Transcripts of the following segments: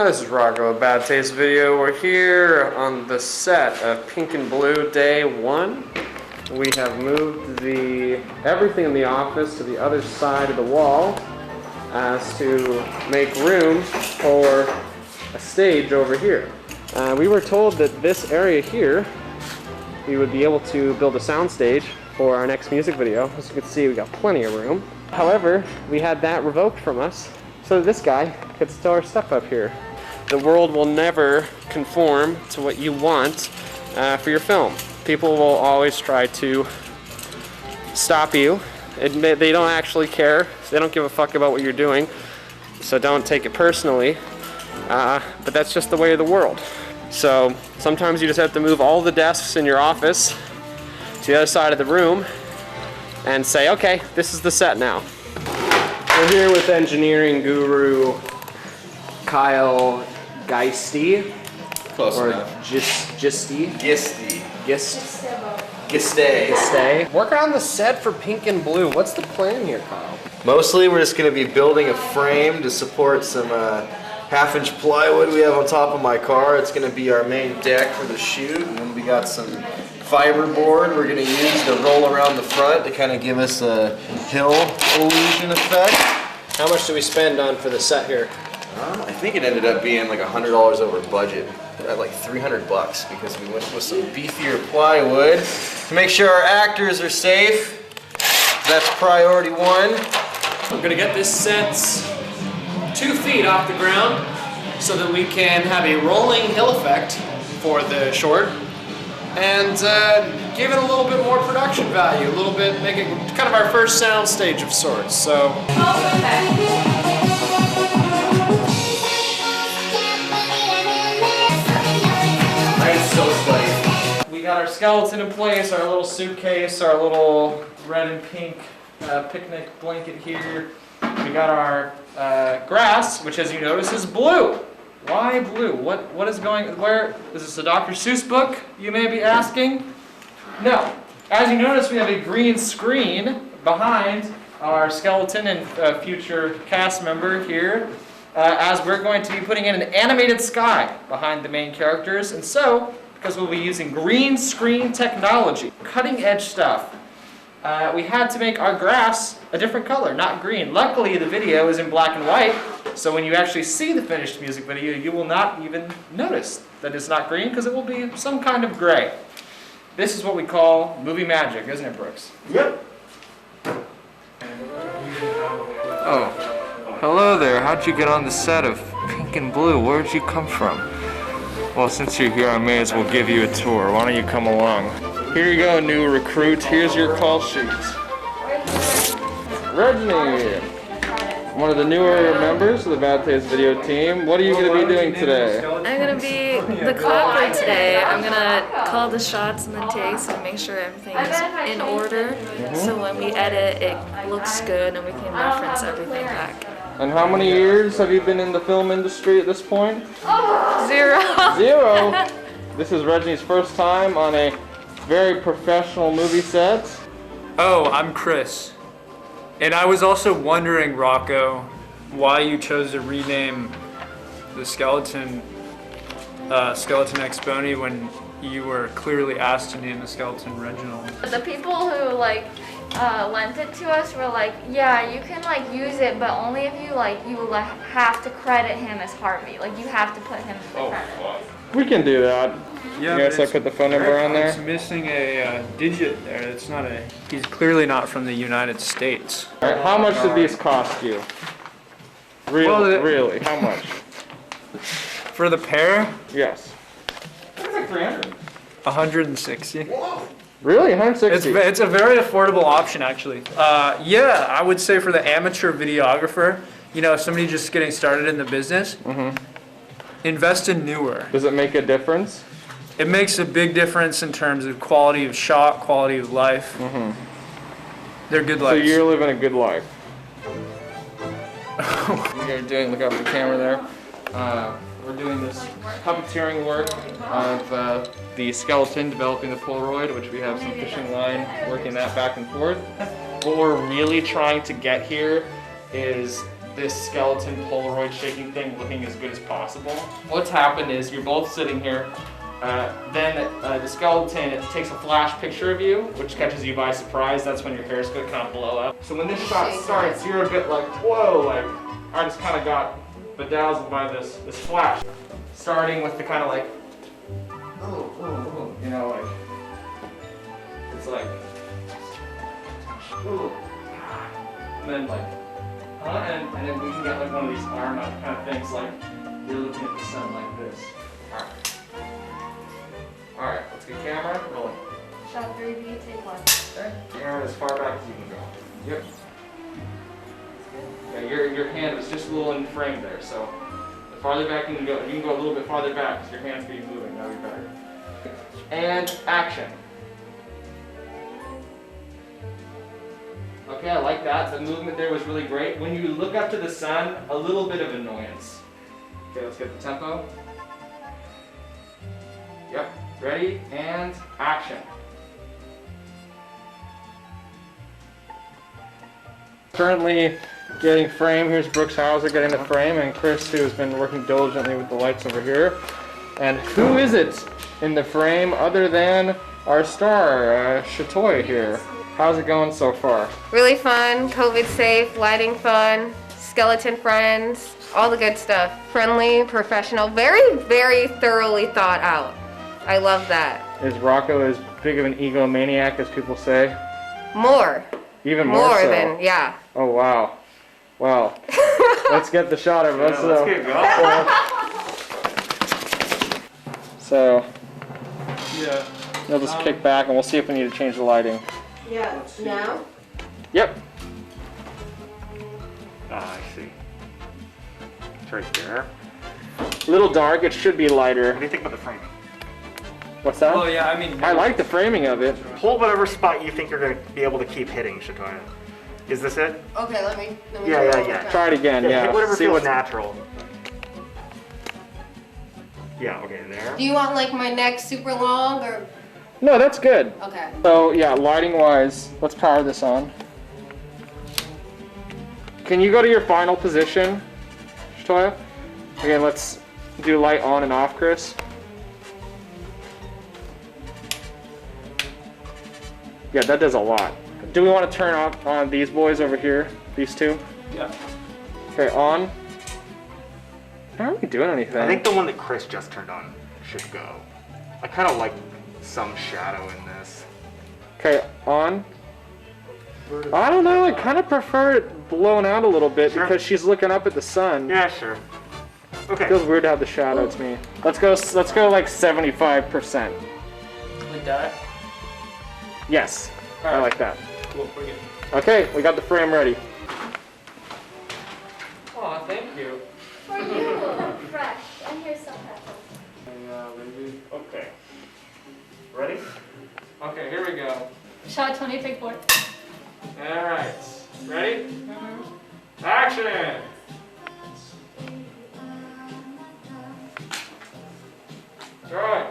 This is Rocco, a Bad Taste video. We're here on the set of Pink and Blue Day 1. We have moved everything in the office to the other side of the wall as to make room for a stage over here. We were told that this area here, we would be able to build a sound stage for our next music video. As you can see, we got plenty of room. However, we had that revoked from us, so this guy could store our stuff up here. The world will never conform to what you want for your film. People will always try to stop you. They don't actually care. They don't give a fuck about what you're doing, so don't take it personally. But that's just the way of the world. So sometimes you just have to move all the desks in your office to the other side of the room and say, okay, this is the set now. We're here with engineering guru Kyle Geisty. Close or enough. Gisty. Gistay. Working on the set for Pink and Blue. What's the plan here, Kyle? Mostly we're just going to be building a frame to support some half-inch plywood we have on top of my car. It's going to be our main deck for the shoot, and then we got some fiberboard we're going to use to roll around the front to kind of give us a hill illusion effect. How much do we spend on for the set here? I think it ended up being like $100 over budget, at like $300 because we went with some beefier plywood to make sure our actors are safe. That's priority one. We're gonna get this set 2 feet off the ground so that we can have a rolling hill effect for the short and give it a little bit more production value, a little bit, make it kind of our first sound stage of sorts. So. We got our skeleton in place, our little suitcase, our little red and pink picnic blanket here. We got our grass, which as you notice is blue. Why blue? What is going, where, is this a Dr. Seuss book, you may be asking? No. As you notice, we have a green screen behind our skeleton and future cast member here, as we're going to be putting in an animated sky behind the main characters, and so, because we'll be using green screen technology, cutting edge stuff, we had to make our grass a different color, not green. Luckily, the video is in black and white, so when you actually see the finished music video, you will not even notice that it's not green, because it will be some kind of gray. This is what we call movie magic, isn't it, Brooks? Yep. Oh, hello there. How'd you get on the set of Pink and Blue? Where'd you come from? Well, since you're here, I may as well give you a tour. Why don't you come along? Here you go, new recruit. Here's your call sheet. Reggie, one of the newer members of the Bad Taste video team. What are you going to be doing today? I'm going to be the clapper today. I'm going to call the shots and the takes and make sure everything is in order. So when we edit, it looks good and we can reference everything back. And how many years have you been in the film industry at this point? 0. 0? This is Reggie's first time on a very professional movie set. Oh, I'm Chris. And I was also wondering, Rocco, why you chose to rename the Skeleton Exponey when you were clearly asked to name the Skeleton Reginald. The people who lent it to us were like, yeah, you can use it, but only if you will have to credit him as Harvey. You have to put him in the credit. We can do that. Yeah, you guys I put the phone number on there? It's missing a digit there. It's not a. He's clearly not from the United States. All right, how much did these cost you? Really? How much? For the pair? Yes. It's like 300. 160. Really? 160? It's a very affordable option, actually. Yeah, I would say for the amateur videographer, somebody just getting started in the business, invest in newer. Does it make a difference? It makes a big difference in terms of quality of shot, quality of life. They're good lives. So you're living a good life. We are doing, look out for the camera there. We're doing this puppeteering work of the skeleton, developing the Polaroid, which we have some fishing line, working that back and forth. What we're really trying to get here is this skeleton Polaroid shaking thing looking as good as possible. What's happened is you're both sitting here, then the skeleton takes a flash picture of you, which catches you by surprise. That's when your hair's gonna kind of blow up. So when this shot starts, you're a bit like, whoa, like, I just kind of got bedazzled by this flash. Starting with the kind of like, you know, like, it's like, ooh, and then like, and then we can get like one of these arm up kind of things, like you're looking at the sun like this. Alright, let's get camera rolling. Shot 3D, take one. Okay, camera as far back as you can go. Yep. Yeah, your hand was just a little in frame there, so the farther back you can go a little bit farther back because your hand's gonna be moving, that'll be better. And action. Okay, I like that. The movement there was really great. When you look up to the sun, a little bit of annoyance. Okay, let's get the tempo. Yep, ready, and action. Currently getting frame. Here's Brooks Hauser getting the frame, and Chris, who's been working diligently with the lights over here. And who is it in the frame other than our star, Shatoya here? How's it going so far? Really fun, COVID safe, lighting fun, skeleton friends, all the good stuff. Friendly, professional, very, very thoroughly thought out. I love that. Is Rocco as big of an egomaniac as people say? More. Even more so? Than, yeah. Oh, wow. Well, let's get the shot of us. Let's get going. So, Yeah. we'll just kick back and we'll see if we need to change the lighting. Yeah, now? Yep. Ah, I see. It's right there. A little dark, it should be lighter. What do you think about the frame? What's that? Well, yeah, I mean, I like the framing of it. Hold whatever spot you think you're going to be able to keep hitting, Shatoya. Is this it? Okay, let me Yeah. Try it again, yeah. Hit whatever See feels what's natural. Yeah, okay, there. Do you want like my neck super long or? No, that's good. Okay. So yeah, lighting wise, let's power this on. Can you go to your final position, Shatoya? Okay, let's do light on and off, Chris. Yeah, that does a lot. Do we want to turn off on these boys over here? These two? Yeah. Okay, on. How are we doing anything? I think the one that Chris just turned on should go. I kind of like some shadow in this. Okay, on. I don't know, I kind of prefer it blown out a little bit because she's looking up at the sun. Yeah, sure. Okay. Feels weird to have the shadow to me. Let's go like 75%. Like that? Yes, I like that. Cool, we're good. Okay, we got the frame ready. Aw, thank you. For you, fresh. And here's some pepper. Okay. Ready? Okay, here we go. Shot 20, take 4. Alright. Ready? Action! Alright.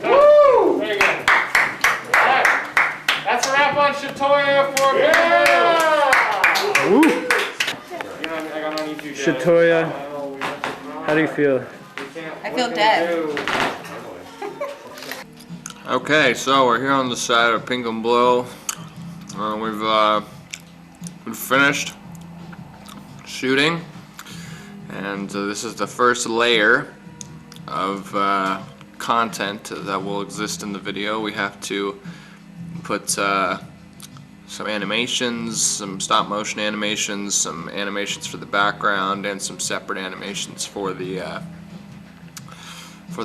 Woo! Very good. Alright. That's a wrap on Shatoya for Shatoya, how do you feel? I feel dead. Okay, so we're here on the side of Pink and Blue. We've finished shooting, and this is the first layer of content that will exist in the video. We have to put some animations, some stop motion animations, some animations for the background, and some separate animations for the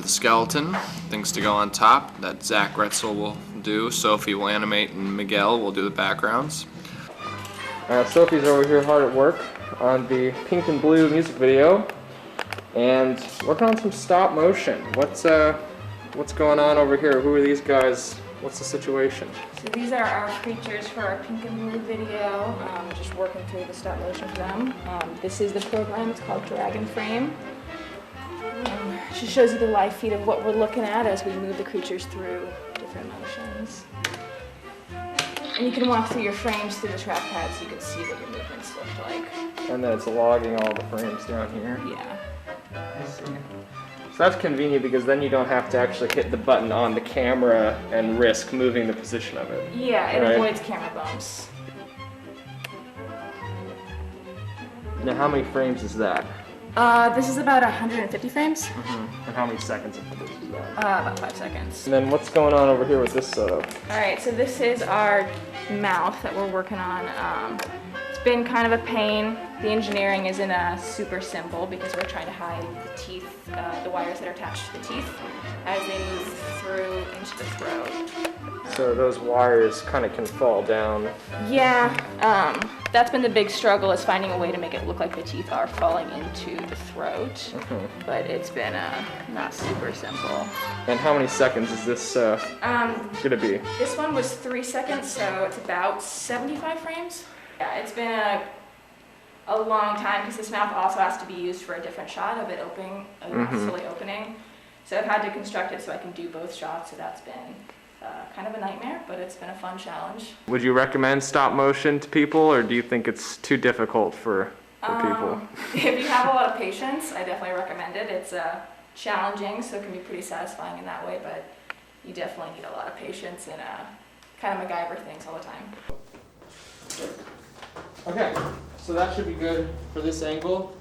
skeleton. Things to go on top that Zach Retzel will do. Sophie will animate, and Miguel will do the backgrounds. Sophie's over here hard at work on the Pink and Blue music video, and working on some stop motion. What's going on over here? Who are these guys What's the situation? So these are our creatures for our pink and blue video. Just working through the stop motion for them. This is the program. It's called Dragon Frame. She shows you the live feed of what we're looking at as we move the creatures through different motions. And you can walk through your frames through the trackpad so you can see what your movements look like. And then it's logging all the frames down here. Yeah. I see. So that's convenient because then you don't have to actually hit the button on the camera and risk moving the position of it. Yeah, it Right. avoids camera bumps. Now how many frames is that? This is about 150 frames. And how many seconds of footage is that? About 5 seconds. And then what's going on over here with this setup? All right, so this is our mouth that we're working on. It's been kind of a pain. The engineering isn't super simple because we're trying to hide the teeth, the wires that are attached to the teeth as they move through into the throat. So those wires kind of can fall down. Yeah, that's been the big struggle, is finding a way to make it look like the teeth are falling into the throat. But it's been not super simple. And how many seconds is this gonna be? This one was 3 seconds, so it's about 75 frames. Yeah, it's been a long time because this mouth also has to be used for a different shot of it opening, fully opening. So I've had to construct it so I can do both shots, so that's been kind of a nightmare, but it's been a fun challenge. Would you recommend stop motion to people, or do you think it's too difficult for people? If you have a lot of patience, I definitely recommend it. It's challenging, so it can be pretty satisfying in that way, but you definitely need a lot of patience and kind of MacGyver things all the time. Okay, so that should be good for this angle.